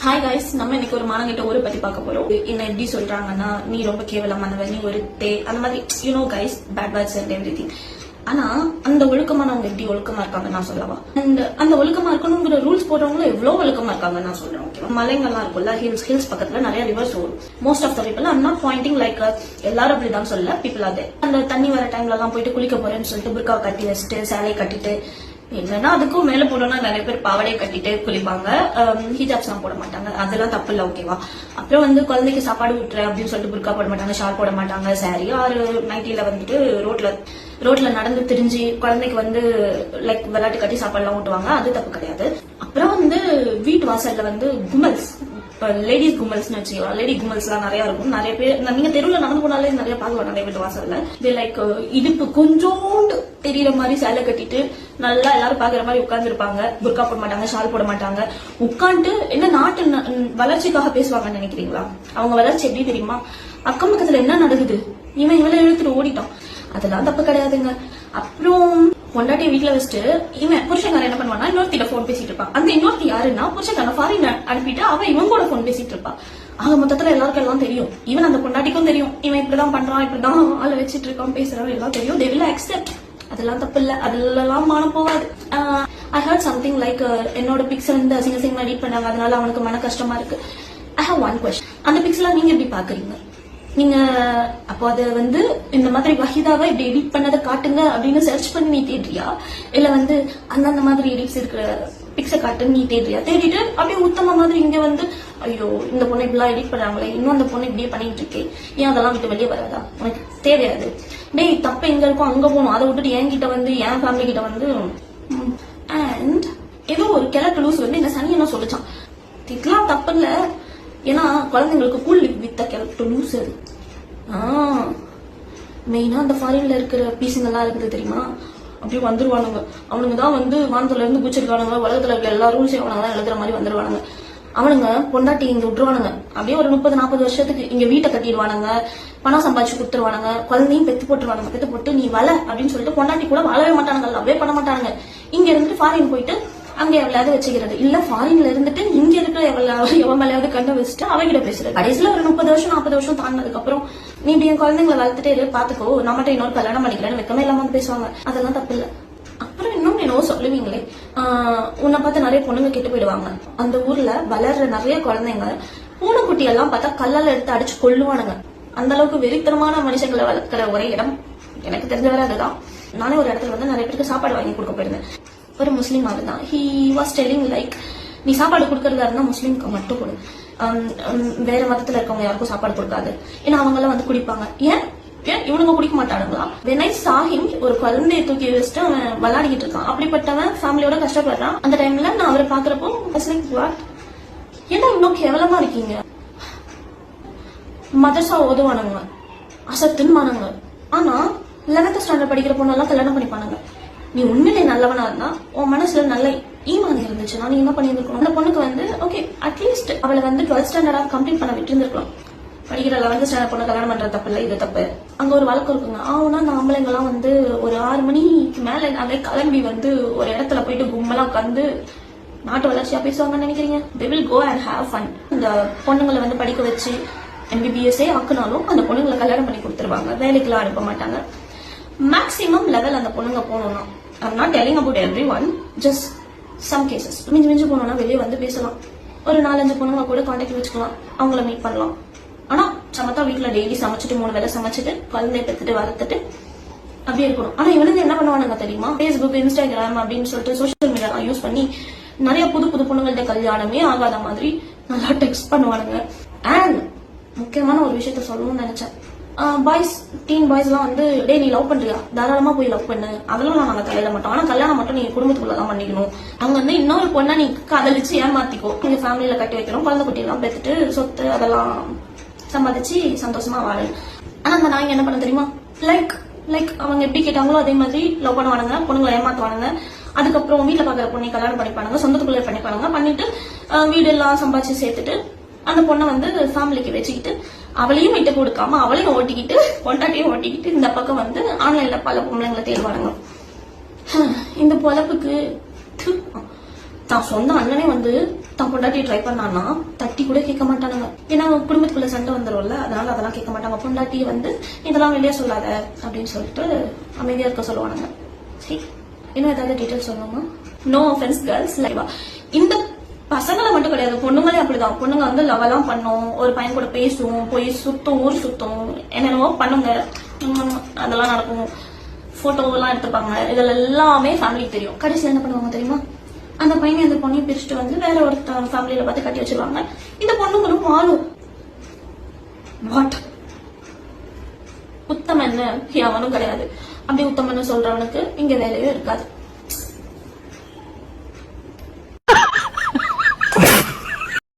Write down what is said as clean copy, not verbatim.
Hi guys, நம்ம இன்னைக்கு ஒரு மானங்கிட்ட ஊரை பத்தி பார்க்க போறோம். என்ன எப்படி சொல்றாங்கன்னா, நீ ரொம்ப கேவலமானவ, நீ ஒரு அந்த மாதிரி guys, bad words and everything. ஆனா அந்த ஒழுக்கமானவங்க எப்படி ஒழுக்கமா இருக்காங்க நான் சொல்லவா? அண்ட் அந்த ஒழுக்கமா இருக்கணுங்கிற ரூல்ஸ் போடுறவங்களும் எவ்வளவு ஒழுக்கமா இருக்காங்க நான் சொல்றேன். ஓகே, மலைங்கள்லாம் இருக்கும்ல, ஹில்ஸ் பக்கத்துல நிறைய ரிவர்ஸ் வரும். Most of the people, I'm not pointing like எல்லாரும் அப்படிதான் சொல்ல, பீப்புள் அதே அந்த தண்ணி வர டைம்ல எல்லாம் போயிட்டு குளிக்க போறேன்னு சொல்லிட்டு புர்காவை கட்டி வச்சுட்டு சேலையை கட்டிட்டு, இல்லைன்னா அதுக்கும் மேல போடணும்னா நிறைய பேர் பாவடையை கட்டிட்டு குளிப்பாங்க. ஹிஜாப்ஸ் எல்லாம் போட மாட்டாங்க, அதெல்லாம் தப்பு இல்ல. ஓகேவா? அப்புறம் குழந்தைக்கு சாப்பாடு விட்டுறேன் அப்படின்னு சொல்லிட்டு புர்கா போட மாட்டாங்க, ஷால் போட மாட்டாங்க, சாரி ஆறு நைட்டில வந்துட்டு ரோட்ல நடந்து திரிஞ்சு குழந்தைக்கு லைக் விளையாட்டு கட்டி சாப்பாடு எல்லாம் ஊட்டுவாங்க. அது தப்பு கிடையாது. அப்புறம் வீட்டு வாசல்ல குமல்ஸ், லேடிஸ் குமல்ஸ்னு வச்சுக்கலாம். லேடி குமல்ஸ் எல்லாம் நிறைய இருக்கும். நிறைய பேர் நீங்க தெருவுல நடந்து போனாலே நிறைய பாக்கலாம். நிறைய வீட்டு வாசல்ல லைக் இடுப்பு கொஞ்சோண்டு தெரியற மாதிரி சேலை கட்டிட்டு நல்லா எல்லாரும் பாக்குற மாதிரி உட்கார்ந்து இருப்பாங்க. புர்கா போட மாட்டாங்க, ஷால் போட மாட்டாங்க. உட்காந்து என்ன நாட்டு வளர்ச்சிக்காக பேசுவாங்கன்னு நினைக்கிறீங்களா? அவங்க வளர்ச்சி எப்படி தெரியுமா? அக்கம் பக்கத்துல என்ன நடக்குது, இவளை இழுத்துட்டு ஓடிட்டான், அதெல்லாம் தப்பு கிடையாதுங்க. அப்புறம் பொண்டாட்டிய வீட்டுல வச்சுட்டு இவன் புருஷன்காரன் என்ன பண்ணுவானா, இன்னொருத்திட்ட போன் பேசிட்டு இருப்பான். அந்த இன்னொருத்தி யாருன்னா புருஷன்காரன் ஃபாரின் அனுப்பிட்டு அவன் இவங்களோட போன் பேசிட்டு இருப்பான். ஆக மொத்தத்துல எல்லாருக்கும் எல்லாம் தெரியும். ஈவன் அந்த பொண்டாட்டிக்கும் தெரியும், இவன் இப்படிதான் பண்றான், இப்படிதான் ஆளை வச்சிட்டு இருக்கான், பேசுறான், எல்லாம் தெரியும். they will accept. அதெல்லாம் தப்பு இல்ல, அதெல்லாம் மானம் போகாது. I heard something like என்னோட பிக்ஸ் அசிங்கமா எடிட் பண்ணாங்க, அதனால அவனுக்கு மன கஷ்டமா இருக்கு. I have one question. அந்த பிக்ஸ் எல்லாம் நீங்க எப்படி பாக்குறீங்க? நீங்க அப்போ அதை இந்த மாதிரி வஹிதாவை இப்படி எடிட் பண்ணதை காட்டுங்க அப்படின்னு சர்ச் பண்ணி நீ தேடுறியா, இல்ல அந்த மாதிரி எடிட்ஸ் இருக்கிற பிக்ஸை காட்டுன்னு நீ தேடுறியா? தேடிட்டு அப்படியே உத்தம மாதிரி இங்க ஐயோ இந்த பொண்ணை இப்படிலாம் எடிட் பண்றாங்களே, இன்னும் அந்த பொண்ணை இப்படியே பண்ணிட்டு இருக்கேன், ஏன் அதெல்லாம் விட்டு வெளியே வராதா? உனக்கு தேவையாது. டேய், தப்பு எங்க இருக்கும் அங்க போகணும், அதை விட்டுட்டு என்கிட்ட என் ஃபேமிலி கிட்ட அண்ட் ஏதோ ஒரு கிழக்கு லூஸ் இந்த சனி என்ன சொல்லிச்சான், இதெல்லாம் தப்பு இல்ல, ஏன்னா குழந்தைங்களுக்கு கூல் வித்த கிழக்கு லூஸ் அது. மெயினா அந்த ஃபாரின்ல இருக்கிற பீஸுங்க எல்லாம் இருக்குது தெரியுமா, அப்படியே வந்துருவானுங்க. அவனுங்க தான் வானத்துல இருந்து குச்சிருக்கானுங்க, உலகத்துல இருக்கிற எல்லா ரூல்ஸையும் அவனுங்க தான் எழுதுற மாதிரி வந்துருவானுங்க. அவனுங்க பொண்டாட்டி இங்க விட்டுருவானுங்க, அப்படியே ஒரு 30-40 வருஷத்துக்கு இங்க வீட்டை கட்டிடுவானுங்க, பணம் சம்பாதிச்சு கொடுத்துருவானுங்க, குழந்தையும் பெத்து போட்டுருவானுங்க. பெத்து போட்டு நீ வள அப்படின்னு சொல்லிட்டு பொண்டாட்டி கூட வாழவே மாட்டானுங்க, லவ்வே பண்ண மாட்டானுங்க. இங்க இருந்துட்டு ஃபாரின் போயிட்டு அங்க எவ்வளவு வச்சுக்கிறது இல்ல, ஃபாரின்ல இருந்துட்டு இங்க இருக்கிற எவன் மேலேயாவது கண்ணை வச்சுட்டு அவங்கிட்ட பேசுறது. கடைசியில ஒரு 30 வருஷம் 40 வருஷம் தாண்டினதுக்கு அப்புறம் நீ இப்படி என் குழந்தைங்களை வளர்த்துட்டே பாத்துக்கோ, நம்மகிட்ட இன்னொரு கல்யாணம் பண்ணிக்கிறேன்னு வெக்கமே இல்லாம பேசுவாங்க. அதெல்லாம் தப்பு இல்ல. அப்புறம் இன்னும் என்னவோ சொல்லுவீங்களே, உன்னை பார்த்து நிறைய பொண்ணுங்க கெட்டு போயிடுவாங்க. அந்த ஊர்ல வளர்ற நிறைய குழந்தைங்க பூனைக்குட்டி எல்லாம் பார்த்தா கல்லால எடுத்து அடிச்சு கொள்ளுவானுங்க. அந்த அளவுக்கு வெறித்தனமான மனுஷங்களை வளர்க்கிற ஒரே இடம் எனக்கு தெரிஞ்ச வரை அதுதான். நானே ஒரு இடத்துல நிறைய பேருக்கு சாப்பாடு வாங்கி கொடுக்க போயிருந்தேன். ஒரு முஸ்லீம் ஆளு தான். ஹி வாஸ் டெல்லிங் லைக், நீ சாப்பாடு கொடுக்கறதா இருந்தா முஸ்லீம்க்கு மட்டும் கொடு, வேற மதத்துல இருக்கவங்க யாருக்கும் சாப்பாடு கொடுக்காது, ஏன்னா அவங்க எல்லாம் குடிப்பாங்க. ஏன் இவனுங்க குடிக்க மாட்டானுங்களா? when I saw him, ஒரு குழந்தைய தூக்கி வச்சுட்டு அவன் விளையாடிக்கிட்டு இருக்கான். அப்படிப்பட்டவன் ஃபேமிலியோட கஷ்டப்படுறான். அந்த டைம்ல நான் அவரை பாக்குறப்போ ஏன்னா இன்னும் கேவலமா இருக்கீங்க. மதர்சா ஓதுவானுங்க, அசத்துன்னு, ஆனா 11th ஸ்டாண்டர்ட் படிக்கிற பொண்ணெல்லாம் கல்யாணம் பண்ணிப்பானுங்க. நீ உண்மையிலே நல்லவனா இருந்தா, உன் மனசுல நல்ல ஈமான் இருந்துச்சுன்னா நீ என்ன பண்ணிருக்கணும், அந்த பொண்ணுக்கு ஓகே அட்லீஸ்ட் அவளை 12th ஸ்டாண்டர்டா கம்ப்ளீட் பண்ண விட்டு இருந்திருக்கலாம். படிக்கிற 11th ஸ்டாண்டர்ட் பொண்ணு கல்யாணம் பண்ற தப்பு இல்ல, இது தப்பு. அங்க ஒரு வழக்கம் இருக்குங்க. ஆனா அந்த ஆம்பளைங்க எல்லாம் ஒரு 6 மணிக்கு மேல நாளே கிளம்பி ஒரு இடத்துல போயிட்டு கும்பலா உட்காந்து நாட்டு வளர்ச்சியா பேசுவாங்கன்னு நினைக்கிறீங்க? they will go and have fun. இந்த பொண்ணுங்களை படிக்க வச்சு MBBS ஆக்குனாலும் அந்த பொண்ணுங்களை கல்யாணம் பண்ணி கொடுத்துருவாங்க, வேலைக்கெல்லாம் அனுப்ப மாட்டாங்க. மேக்சிமம் லெவல் அந்த பொண்ணுங்க போனோம்னா, I'm not telling about everyone, just some cases. மிஞ்சு போனோம்னா வெளியே பேசலாம். ஒரு 4-5 பொண்ணுங்க கூட கான்டாக்ட் வச்சுக்கலாம், அவங்கள மீட் பண்ணலாம். ஆனா சமத்தா வீட்டுல டெய்லி சமைச்சிட்டு 3 வேளை சமைச்சிட்டு குழந்தைய பெத்துட்டு வளர்த்துட்டு அப்படியே இருக்கணும். ஆனா இவனுங்க என்ன பண்ணுவானுங்க தெரியுமா? Facebook, Instagram அப்படின்னு சொல்லிட்டு சோசியல் மீடியா யூஸ் பண்ணி நிறைய புது பொண்ணுங்கள்ட்ட கல்யாணமே ஆகாத மாதிரி நல்லா டெக்ஸ்ட் பண்ணுவானுங்க. அண்ட் முக்கியமான ஒரு விஷயத்த சொல்லணும்னு நினைச்சேன். பாய்ஸ், டீன் பாய்ஸ் எல்லாம் டே நீ லவ் பண்றியா, தாராளமா போய் லவ் பண்ணு, அதெல்லாம் நாங்க தலையிட மாட்டோம். ஆனா கல்யாணம் மட்டும் நீங்க குடும்பத்துக்குள்ளதான் பண்ணிக்கணும். அங்க இன்னொரு பொண்ணை நீ காதலிச்சு ஏமாத்திக்கோ, நீங்க ஃபேமிலியில கட்டி வைக்கணும், குழந்தை குட்டி எல்லாம் பெத்துட்டு சொத்து அதெல்லாம் சம்பாதிச்சு சந்தோஷமா வாழு. ஆனா அந்த நாங்க என்ன பண்ண தெரியுமா, லைக் அவங்க எப்படி கேட்டாங்களோ அதே மாதிரி லவ் பண்ணுவானுங்க, பொண்ணுங்களை ஏமாத்துவானுங்க. அதுக்கப்புறம் வீட்டுல பாக்குற பொண்ணை கல்யாணம் பண்ணிப்பானுங்க, சொந்தத்துக்குள்ளே பண்ணிப்பானுங்க. பண்ணிட்டு வீடு எல்லாம் சம்பாதிச்சு சேர்த்துட்டு அந்த பொண்ணை ஃபேமிலிக்கு வச்சுக்கிட்டு அவளையும் விட்டு கொடுக்காம அவளையும் ஓட்டிக்கிட்டு பொண்டாட்டியும் ஓட்டிக்கிட்டு இந்த பக்கம் ஆன்லைன்ல பல பொம்பளைங்களை தேடுவானுங்க. இந்த பொழப்புக்கு தான் சொந்த அண்ணனே வந்து தான் பொண்டாட்டி ட்ரை பண்ணான்னா தட்டி கூட கேட்க மாட்டானுங்க. ஏன்னா குடும்பத்துக்குள்ள சண்டை வந்துரும்ல, அதனால அதெல்லாம் கேட்க மாட்டாங்க. பொண்டாட்டி வந்து இதெல்லாம் வெளியே சொல்லாத அப்படின்னு சொல்லிட்டு அமைதியா இருக்க சொல்லுவானுங்க. சரி, இன்னும் ஏதாவது டீட்டெயில் சொல்லணுமா? நோ ஆஃபென்ஸ் கேர்ள்ஸ், லைவா இந்த பசங்களை மட்டும் கிடையாது, பொண்ணுங்களே அப்படிதான். பொண்ணுங்க வந்து லவ் எல்லாம் பண்ணும், ஒரு பையன் கூட பேசும், போய் சுத்தும், ஊர் சுத்தும், என்னென்னவோ பண்ணுங்க, அதெல்லாம் நடக்கும். போட்டோ எல்லாம் எடுத்துப்பாங்க. இதுல எல்லாமே ஃபேமிலிக்கு தெரியும். கடைசியில் என்ன பண்ணுவாங்க தெரியுமா? அந்த பையனை அந்த பொண்ணையும் பிரிச்சுட்டு வந்து வேற ஒரு ஃபேமிலியில பார்த்து கட்டி வச்சிருவாங்க. இந்த பொண்ணுங்களும் வாழும். வாட் உத்தமன்னு எவனும் கிடையாது. அப்படி உத்தமன்னு சொல்றவனுக்கு இங்க வேலையும் இருக்காது.